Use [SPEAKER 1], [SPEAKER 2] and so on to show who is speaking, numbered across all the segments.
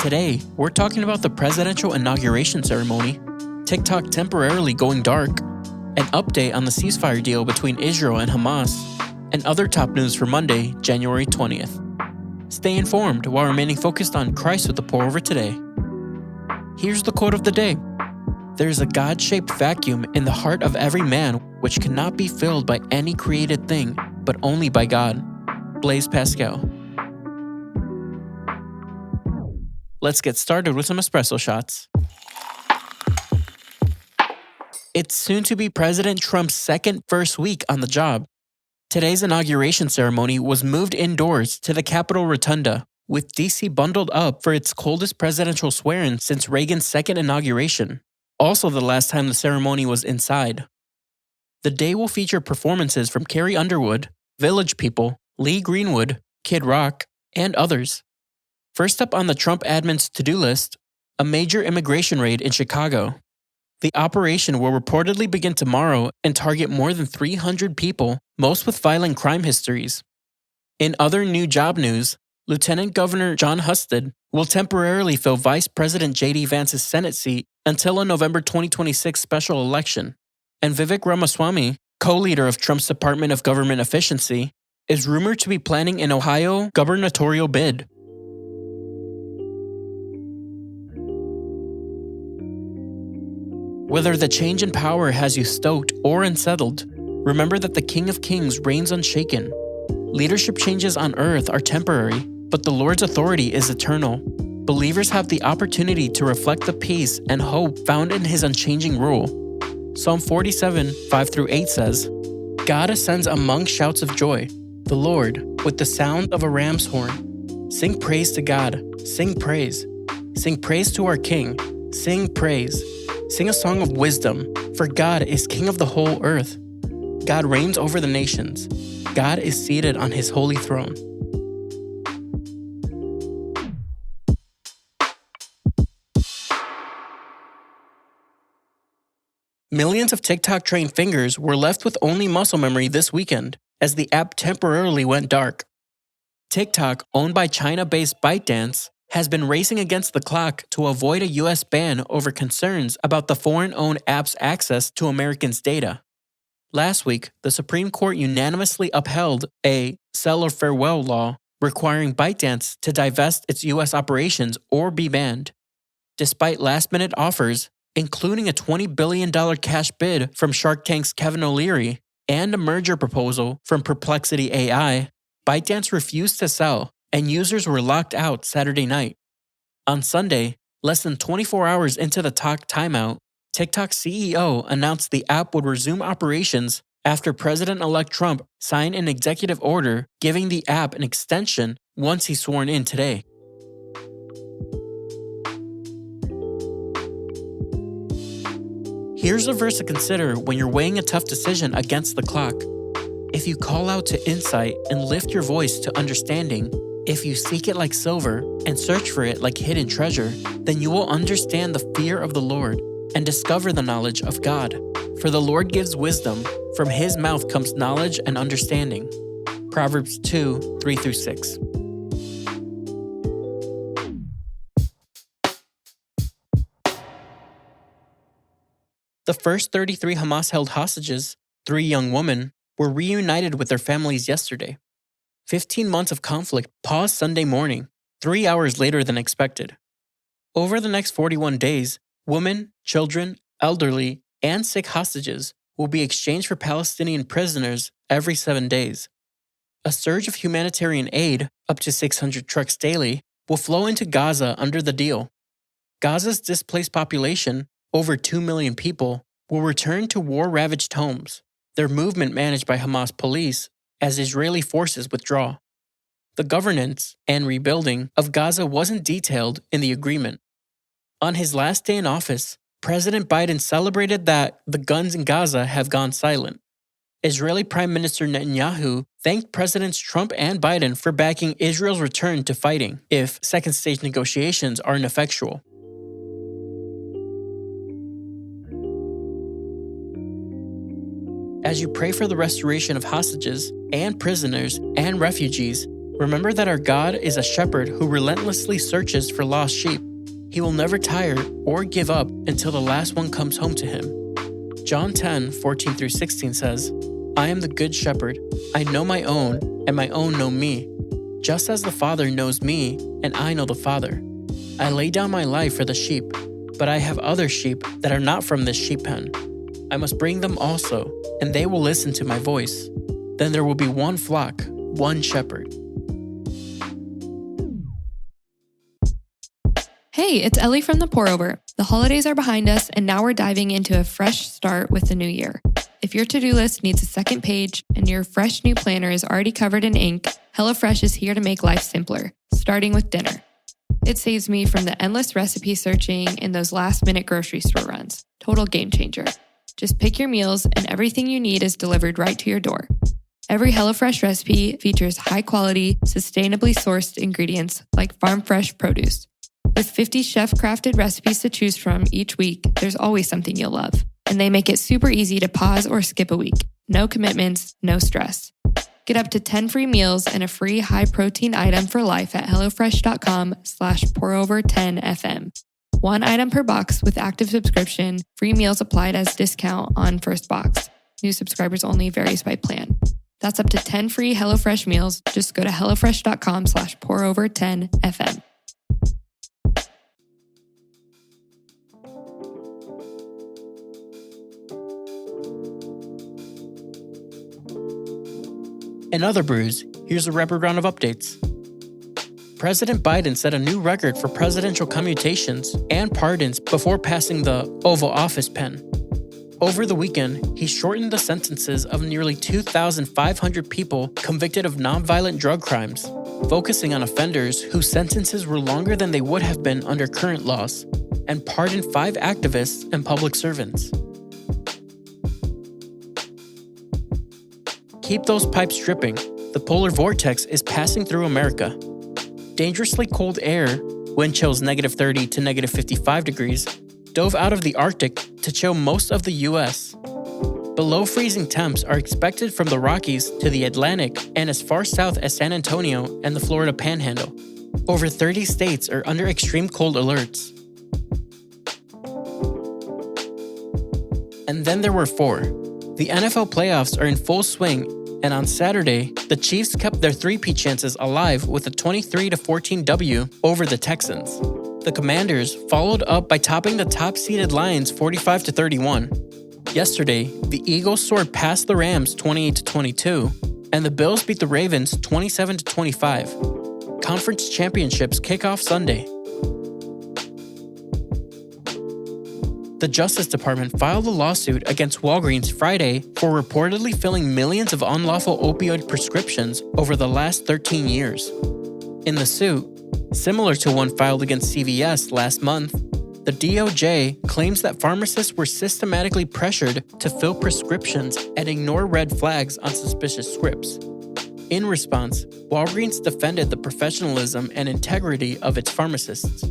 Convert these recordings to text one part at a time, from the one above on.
[SPEAKER 1] Today, we're talking about the presidential inauguration ceremony, TikTok temporarily going dark, an update on the ceasefire deal between Israel and Hamas, and other top news for Monday, January 20th. Stay informed while remaining focused on Christ with the pour over today. Here's the quote of the day. There's a God-shaped vacuum in the heart of every man which cannot be filled by any created thing, but only by God. Blaise Pascal. Let's get started with some espresso shots. It's soon to be President Trump's first week on the job. Today's inauguration ceremony was moved indoors to the Capitol Rotunda, with DC bundled up for its coldest presidential swearing since Reagan's second inauguration, also the last time the ceremony was inside. The day will feature performances from Carrie Underwood, Village People, Lee Greenwood, Kid Rock, and others. First up on the Trump admin's to-do list, a major immigration raid in Chicago. The operation will reportedly begin tomorrow and target more than 300 people, most with violent crime histories. In other new job news, Lieutenant Governor John Husted will temporarily fill Vice President J.D. Vance's Senate seat until a November 2026 special election. And Vivek Ramaswamy, co-leader of Trump's Department of Government Efficiency, is rumored to be planning an Ohio gubernatorial bid. Whether the change in power has you stoked or unsettled, remember that the King of Kings reigns unshaken. Leadership changes on earth are temporary, but the Lord's authority is eternal. Believers have the opportunity to reflect the peace and hope found in His unchanging rule. Psalm 47, 5-8 says, God ascends among shouts of joy, the Lord, with the sound of a ram's horn. Sing praise to God, sing praise. Sing praise to our King, sing praise. Sing a song of wisdom, for God is King of the whole earth. God reigns over the nations. God is seated on His holy throne. Millions of TikTok-trained fingers were left with only muscle memory this weekend, as the app temporarily went dark. TikTok, owned by China-based ByteDance, has been racing against the clock to avoid a U.S. ban over concerns about the foreign-owned app's access to Americans' data. Last week, the Supreme Court unanimously upheld a sell or farewell law requiring ByteDance to divest its U.S. operations or be banned. Despite last-minute offers, including a $20 billion cash bid from Shark Tank's Kevin O'Leary and a merger proposal from Perplexity AI, ByteDance refused to sell, and users were locked out Saturday night. On Sunday, less than 24 hours into the talk timeout, TikTok's CEO announced the app would resume operations after President-elect Trump signed an executive order giving the app an extension once he's sworn in today. Here's a verse to consider when you're weighing a tough decision against the clock. If you call out to insight and lift your voice to understanding, if you seek it like silver and search for it like hidden treasure, then you will understand the fear of the Lord and discover the knowledge of God. For the Lord gives wisdom, from His mouth comes knowledge and understanding. Proverbs 2, 3-6. The first 33 Hamas-held hostages, 3 young women, were reunited with their families yesterday. 15 months of conflict paused Sunday morning, 3 hours later than expected. Over the next 41 days, women, children, elderly, and sick hostages will be exchanged for Palestinian prisoners every 7 days. A surge of humanitarian aid, up to 600 trucks daily, will flow into Gaza under the deal. Gaza's displaced population, over 2 million people, will return to war-ravaged homes, their movement managed by Hamas police as Israeli forces withdraw. The governance and rebuilding of Gaza wasn't detailed in the agreement. On his last day in office, President Biden celebrated that the guns in Gaza have gone silent. Israeli Prime Minister Netanyahu thanked Presidents Trump and Biden for backing Israel's return to fighting if second-stage negotiations are ineffectual. As you pray for the restoration of hostages and prisoners and refugees, Remember that our God is a shepherd who relentlessly searches for lost sheep. He will never tire or give up until the last one comes home to him. John 10:14-16 says, I am the good shepherd. I know my own, and my own know me. Just as the Father knows me, and I know the Father. I lay down my life for the sheep, but I have other sheep that are not from this sheep pen. I must bring them also, and they will listen to my voice. Then there will be one flock, one shepherd.
[SPEAKER 2] Hey, it's Ellie from The Pour Over. The holidays are behind us, and now we're diving into a fresh start with the new year. If your to-do list needs a second page and your fresh new planner is already covered in ink, HelloFresh is here to make life simpler, starting with dinner. It saves me from the endless recipe searching and those last-minute grocery store runs. Total game changer. Just pick your meals, and everything you need is delivered right to your door. Every HelloFresh recipe features high-quality, sustainably sourced ingredients like farm-fresh produce. With 50 chef-crafted recipes to choose from each week, there's always something you'll love. And they make it super easy to pause or skip a week. No commitments, no stress. Get up to 10 free meals and a free high-protein item for life at HelloFresh.com/pourover10FM. One item per box with active subscription, free meals applied as discount on first box. New subscribers only, varies by plan. That's up to 10 free HelloFresh meals. Just go to HelloFresh.com/pourover10FM.
[SPEAKER 1] In other brews, here's a rapid round of updates. President Biden set a new record for presidential commutations and pardons before passing the Oval Office pen. Over the weekend, he shortened the sentences of nearly 2,500 people convicted of nonviolent drug crimes, focusing on offenders whose sentences were longer than they would have been under current laws, and pardoned 5 activists and public servants. Keep those pipes dripping. The polar vortex is passing through America. Dangerously cold air, wind chills -30 to -55 degrees, dove out of the Arctic to chill most of the U.S. Below freezing temps are expected from the Rockies to the Atlantic and as far south as San Antonio and the Florida Panhandle. Over 30 states are under extreme cold alerts. And then there were 4. The NFL playoffs are in full swing, and on Saturday, the Chiefs kept their three-peat chances alive with a 23-14 W over the Texans. The Commanders followed up by topping the top-seeded Lions 45-31. Yesterday, the Eagles soared past the Rams 28-22, and the Bills beat the Ravens 27-25. Conference championships kick off Sunday. The Justice Department filed a lawsuit against Walgreens Friday for reportedly filling millions of unlawful opioid prescriptions over the last 13 years. In the suit, similar to one filed against CVS last month, the DOJ claims that pharmacists were systematically pressured to fill prescriptions and ignore red flags on suspicious scripts. In response, Walgreens defended the professionalism and integrity of its pharmacists.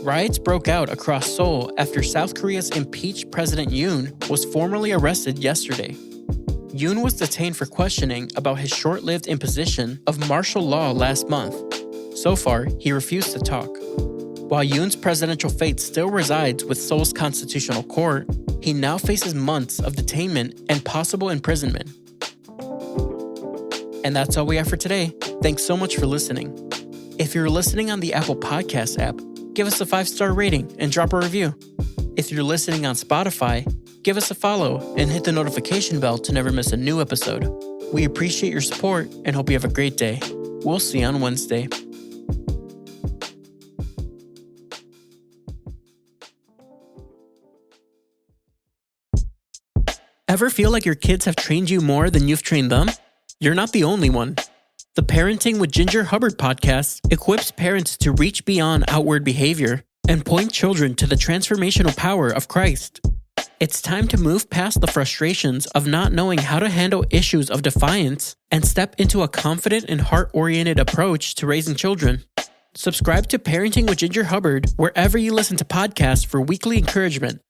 [SPEAKER 1] Riots broke out across Seoul after South Korea's impeached President Yoon was formally arrested yesterday. Yoon was detained for questioning about his short-lived imposition of martial law last month. So far, he refused to talk. While Yoon's presidential fate still resides with Seoul's constitutional court, he now faces months of detainment and possible imprisonment. And that's all we have for today. Thanks so much for listening. If you're listening on the Apple Podcast app, give us a 5-star rating and drop a review. If you're listening on Spotify, give us a follow and hit the notification bell to never miss a new episode. We appreciate your support and hope you have a great day. We'll see you on Wednesday. Ever feel like your kids have trained you more than you've trained them? You're not the only one. The Parenting with Ginger Hubbard podcast equips parents to reach beyond outward behavior and point children to the transformational power of Christ. It's time to move past the frustrations of not knowing how to handle issues of defiance and step into a confident and heart-oriented approach to raising children. Subscribe to Parenting with Ginger Hubbard wherever you listen to podcasts for weekly encouragement.